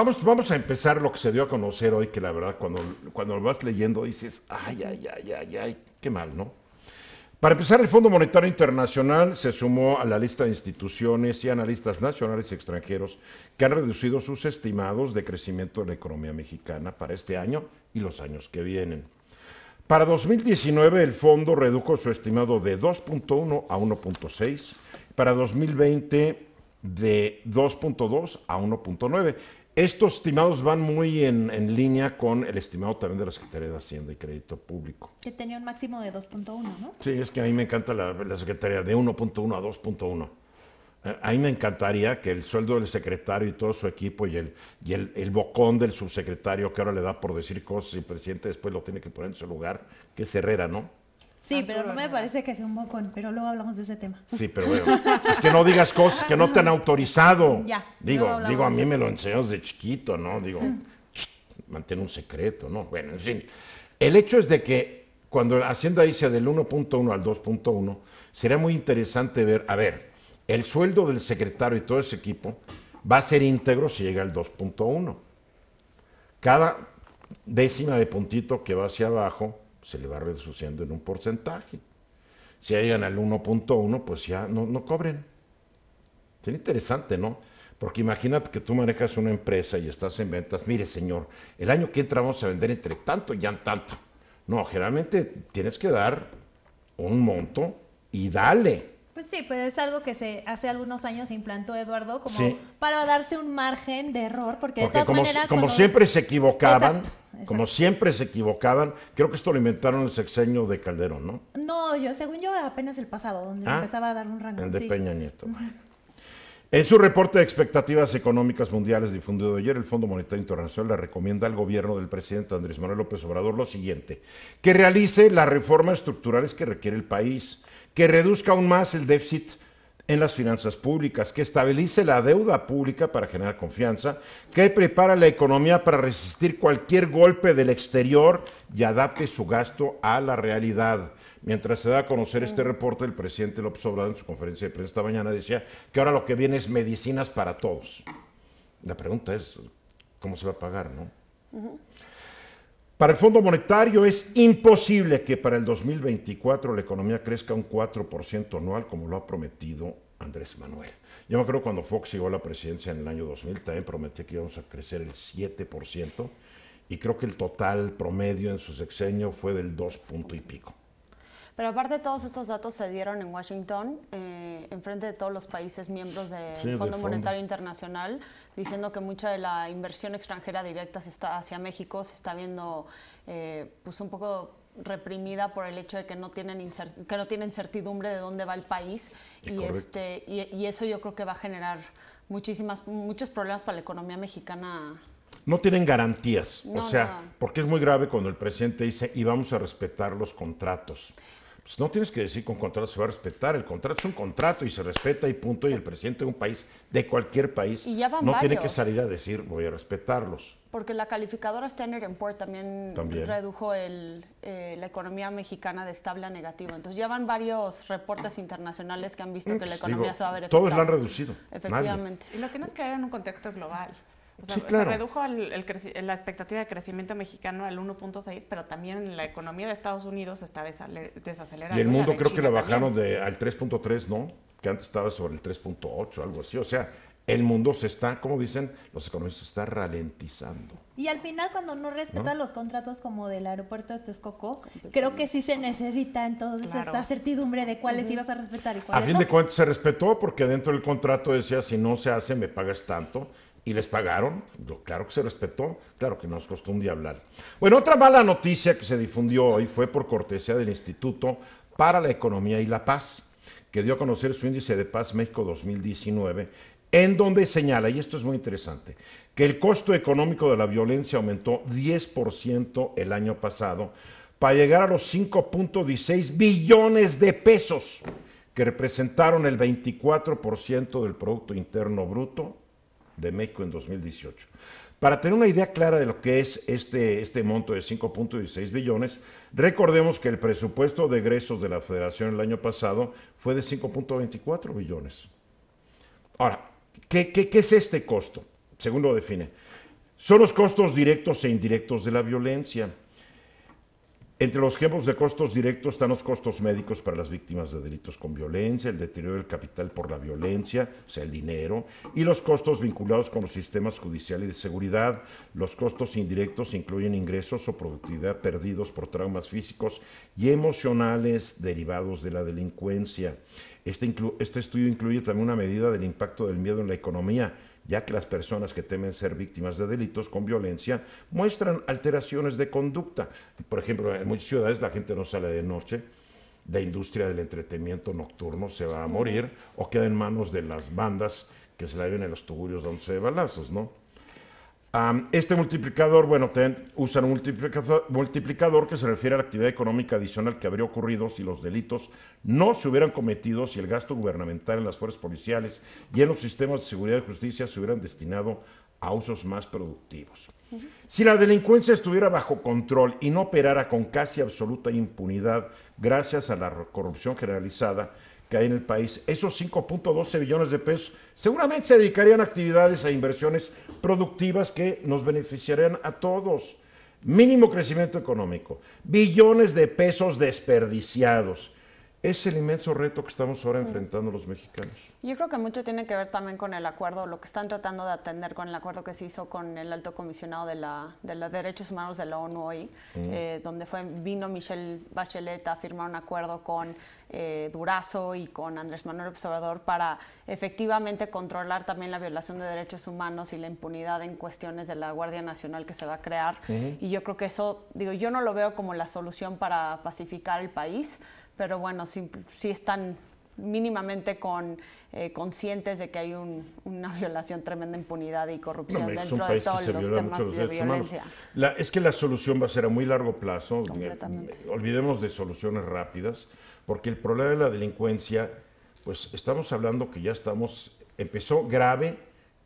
vamos a empezar lo que se dio a conocer hoy, que la verdad cuando lo vas leyendo dices, ay, qué mal, ¿no? Para empezar, el Fondo Monetario Internacional se sumó a la lista de instituciones y analistas nacionales y extranjeros que han reducido sus estimados de crecimiento de la economía mexicana para este año y los años que vienen. Para 2019, el fondo redujo su estimado de 2.1 a 1.6, para 2020 de 2.2 a 1.9. Estos estimados van muy en línea con el estimado también de la Secretaría de Hacienda y Crédito Público. Que tenía un máximo de 2.1, ¿no? Sí, es que a mí me encanta la Secretaría de 1.1 a 2.1. A mí me encantaría que el sueldo del secretario y todo su equipo y el bocón del subsecretario que ahora le da por decir cosas y el presidente después lo tiene que poner en su lugar, que es Herrera, ¿no? Sí, pero no me parece que sea un bocón, pero luego hablamos de ese tema. Sí, pero bueno, es que no digas cosas que no te han autorizado. Ya, Digo, a mí me lo enseñó desde chiquito, ¿no? Digo, mantén un secreto, ¿no? Bueno, en fin. El hecho es de que cuando Hacienda dice del 1.1 al 2.1, sería muy interesante ver, a ver, el sueldo del secretario y todo ese equipo va a ser íntegro si llega al 2.1. Cada décima de puntito que va hacia abajo se le va reduciendo en un porcentaje. Si llegan al 1.1, pues ya no cobren. Sería interesante, ¿no? Porque imagínate que tú manejas una empresa y estás en ventas. Mire, señor, el año que entra vamos a vender entre tanto y ya tanto. No, generalmente tienes que dar un monto y dale. Pues sí, pero es algo que hace algunos años se implantó Eduardo como Sí. para darse un margen de error, porque de todas como, maneras... como cuando- siempre se equivocaban, Exacto. como siempre se equivocaban, creo que esto lo inventaron el sexenio de Calderón, ¿no? No, según yo, apenas el pasado, donde se empezaba a dar un rango. El de sí. Peña Nieto. En su reporte de expectativas económicas mundiales difundido ayer, el Fondo Monetario Internacional le recomienda al gobierno del presidente Andrés Manuel López Obrador lo siguiente: que realice las reformas estructurales que requiere el país, que reduzca aún más el déficit en las finanzas públicas, que estabilice la deuda pública para generar confianza, que prepare la economía para resistir cualquier golpe del exterior y adapte su gasto a la realidad. Mientras se da a conocer este reporte, el presidente López Obrador en su conferencia de prensa esta mañana decía que ahora lo que viene es medicinas para todos. La pregunta es, ¿cómo se va a pagar, no? Para el Fondo Monetario es imposible que para el 2024 la economía crezca un 4% anual como lo ha prometido Andrés Manuel. Yo me acuerdo cuando Fox llegó a la presidencia en el año 2000, también prometía que íbamos a crecer el 7% y creo que el total promedio en su sexenio fue del 2 punto y pico. Pero aparte todos estos datos se dieron en Washington, en frente de todos los países miembros del Fondo Monetario Internacional, diciendo que mucha de la inversión extranjera directa hacia México se está viendo pues un poco reprimida por el hecho de que no tienen certidumbre de dónde va el país y eso yo creo que va a generar muchos problemas para la economía mexicana. No tienen garantías, No, o sea, no. porque es muy grave cuando el presidente dice y vamos a respetar los contratos. Pues no tienes que decir con contrato se va a respetar, el contrato es un contrato y se respeta y punto, y el presidente de un país, de cualquier país, Y ya van no tiene varios. que salir a decir voy a respetarlos. Porque la calificadora Standard & Poor's también redujo la economía mexicana de estable a negativo. Entonces ya van varios reportes internacionales que han visto que la economía se va a ver afectada. Todos la han reducido. Efectivamente. Y lo tienes que ver en un contexto global. O sea, Sí, claro. se redujo la expectativa de crecimiento mexicano al 1.6, pero también la economía de Estados Unidos está desacelerando. Y el mundo creo que la bajaron también. al 3.3, ¿no? Que antes estaba sobre el 3.8, algo así. O sea, el mundo se está, como dicen los economistas, se está ralentizando. Y al final, cuando no respetan los contratos como del aeropuerto de Texcoco, creo que sí se necesita entonces esta certidumbre de cuáles ibas a respetar y A cuáles fin no. de cuentas se respetó porque dentro del contrato decía si no se hace me pagas tanto. Y les pagaron, claro que se respetó, claro que nos costó un día hablar. Bueno, otra mala noticia que se difundió hoy fue por cortesía del Instituto para la Economía y la Paz, que dio a conocer su índice de paz México 2019, en donde señala, y esto es muy interesante, que el costo económico de la violencia aumentó 10% el año pasado para llegar a los 5.16 billones de pesos, que representaron el 24% del Producto Interno Bruto de México en 2018. Para tener una idea clara de lo que es este monto de 5.16 billones, recordemos que el presupuesto de egresos de la Federación el año pasado fue de 5.24 billones. Ahora, ¿qué es este costo? Según lo define. Son los costos directos e indirectos de la violencia. Entre los ejemplos de costos directos están los costos médicos para las víctimas de delitos con violencia, el deterioro del capital por la violencia, o sea, el dinero, y los costos vinculados con los sistemas judicial y de seguridad. Los costos indirectos incluyen ingresos o productividad perdidos por traumas físicos y emocionales derivados de la delincuencia. Este estudio incluye también una medida del impacto del miedo en la economía, ya que las personas que temen ser víctimas de delitos con violencia muestran alteraciones de conducta. Por ejemplo, en muchas ciudades la gente no sale de noche, la industria del entretenimiento nocturno se va a morir o queda en manos de las bandas que se la lleven en los tugurios dándose de balazos, ¿no? Este multiplicador, bueno, usan un multiplicador que se refiere a la actividad económica adicional que habría ocurrido si los delitos no se hubieran cometido, si el gasto gubernamental en las fuerzas policiales y en los sistemas de seguridad y justicia se hubieran destinado a usos más productivos. Si la delincuencia estuviera bajo control y no operara con casi absoluta impunidad gracias a la corrupción generalizada que hay en el país, esos 5.12 billones de pesos seguramente se dedicarían a actividades e inversiones productivas que nos beneficiarían a todos. Mínimo crecimiento económico, billones de pesos desperdiciados. Es el inmenso reto que estamos ahora enfrentando los mexicanos. Yo creo que mucho tiene que ver también con el acuerdo, lo que están tratando de atender con el acuerdo que se hizo con el alto comisionado de los derechos humanos de la ONU hoy, donde vino Michelle Bachelet a firmar un acuerdo con Durazo y con Andrés Manuel López Obrador para efectivamente controlar también la violación de derechos humanos y la impunidad en cuestiones de la Guardia Nacional que se va a crear. Y yo creo que eso, yo no lo veo como la solución para pacificar el país, pero bueno, sí están mínimamente conscientes de que hay una violación tremenda de impunidad y corrupción dentro de todos los temas de violencia. Es que la solución va a ser a muy largo plazo. Completamente. Olvidemos de soluciones rápidas, porque el problema de la delincuencia, pues estamos hablando que empezó grave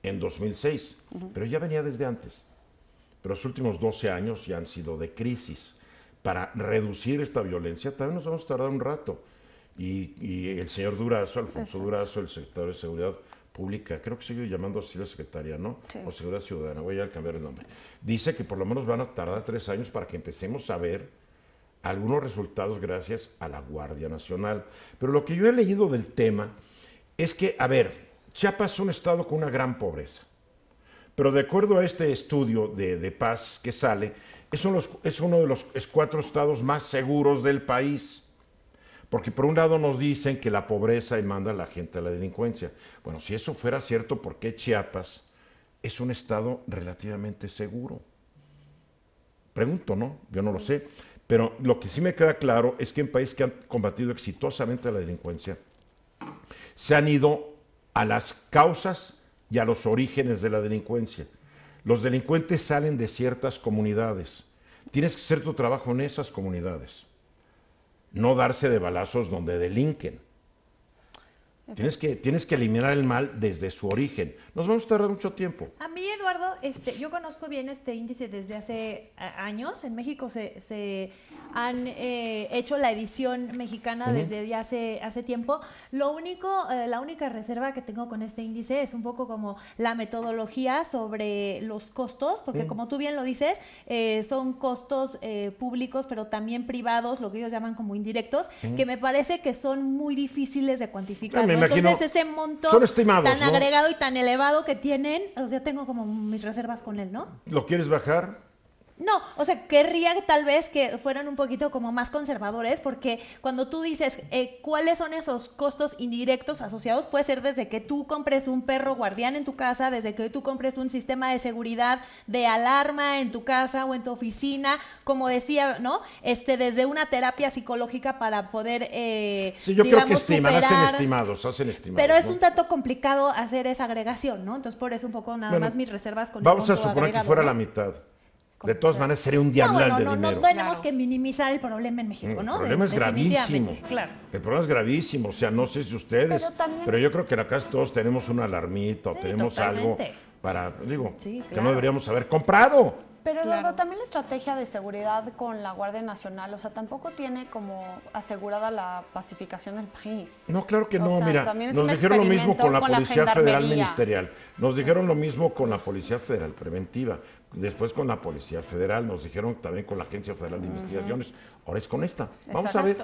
en 2006, pero ya venía desde antes. Pero los últimos 12 años ya han sido de crisis. Para reducir esta violencia también nos vamos a tardar un rato. Y el señor Durazo, Alfonso Durazo, el secretario de Seguridad Pública, creo que sigue llamando así la secretaria, ¿no? Sí. O Seguridad Ciudadana, voy a cambiar el nombre. Dice que por lo menos van a tardar 3 años para que empecemos a ver algunos resultados gracias a la Guardia Nacional. Pero lo que yo he leído del tema es que, Chiapas es un estado con una gran pobreza. Pero de acuerdo a este estudio de paz que sale, es uno de los 4 estados más seguros del país. Porque por un lado nos dicen que la pobreza manda a la gente a la delincuencia. Bueno, si eso fuera cierto, ¿por qué Chiapas es un estado relativamente seguro? Pregunto, ¿no? Yo no lo sé. Pero lo que sí me queda claro es que en países que han combatido exitosamente la delincuencia, se han ido a las causas y a los orígenes de la delincuencia. Los delincuentes salen de ciertas comunidades. Tienes que hacer tu trabajo en esas comunidades. No darse de balazos donde delinquen. Tienes que eliminar el mal desde su origen. Nos vamos a tardar mucho tiempo. A mí, Eduardo, yo conozco bien este índice desde hace años. En México se han hecho la edición mexicana desde ya hace tiempo. La única reserva que tengo con este índice es un poco como la metodología sobre los costos, porque como tú bien lo dices, son costos públicos, pero también privados, lo que ellos llaman como indirectos, que me parece que son muy difíciles de cuantificar. ¿no? Entonces ese monto tan agregado y tan elevado que tienen, o sea, tengo como mis reservas con él, ¿no? ¿Lo quieres bajar? No, o sea, querría tal vez que fueran un poquito como más conservadores, porque cuando tú dices cuáles son esos costos indirectos asociados, puede ser desde que tú compres un perro guardián en tu casa, desde que tú compres un sistema de seguridad de alarma en tu casa o en tu oficina, como decía, ¿no? Desde una terapia psicológica para poder, sí, yo creo que superar, hacen estimados. Pero es ¿no? un tanto complicado hacer esa agregación, ¿no? Entonces, por eso un poco nada más mis reservas con el vamos monto a suponer agregado, que fuera ¿no? la mitad. De todas maneras, sería un diablo de dinero. No tenemos que minimizar el problema en México, ¿no? El problema es gravísimo. Claro. El problema es gravísimo. O sea, no sé si ustedes, pero yo creo que acá todos tenemos una alarmita o tenemos totalmente. algo para, Sí, que no deberíamos haber comprado. Pero Claro. Eduardo, también la estrategia de seguridad con la Guardia Nacional, o sea, tampoco tiene como asegurada la pacificación del país. No, claro que O no, sea, mira, también es nos un dijeron lo mismo experimento con la con la Policía Federal Gendarmería. Ministerial, nos dijeron lo mismo con la Policía Federal Preventiva, después con la Policía Federal, nos dijeron también con la Agencia Federal de Investigaciones, ahora es con esta. Vamos a ver. Exacto.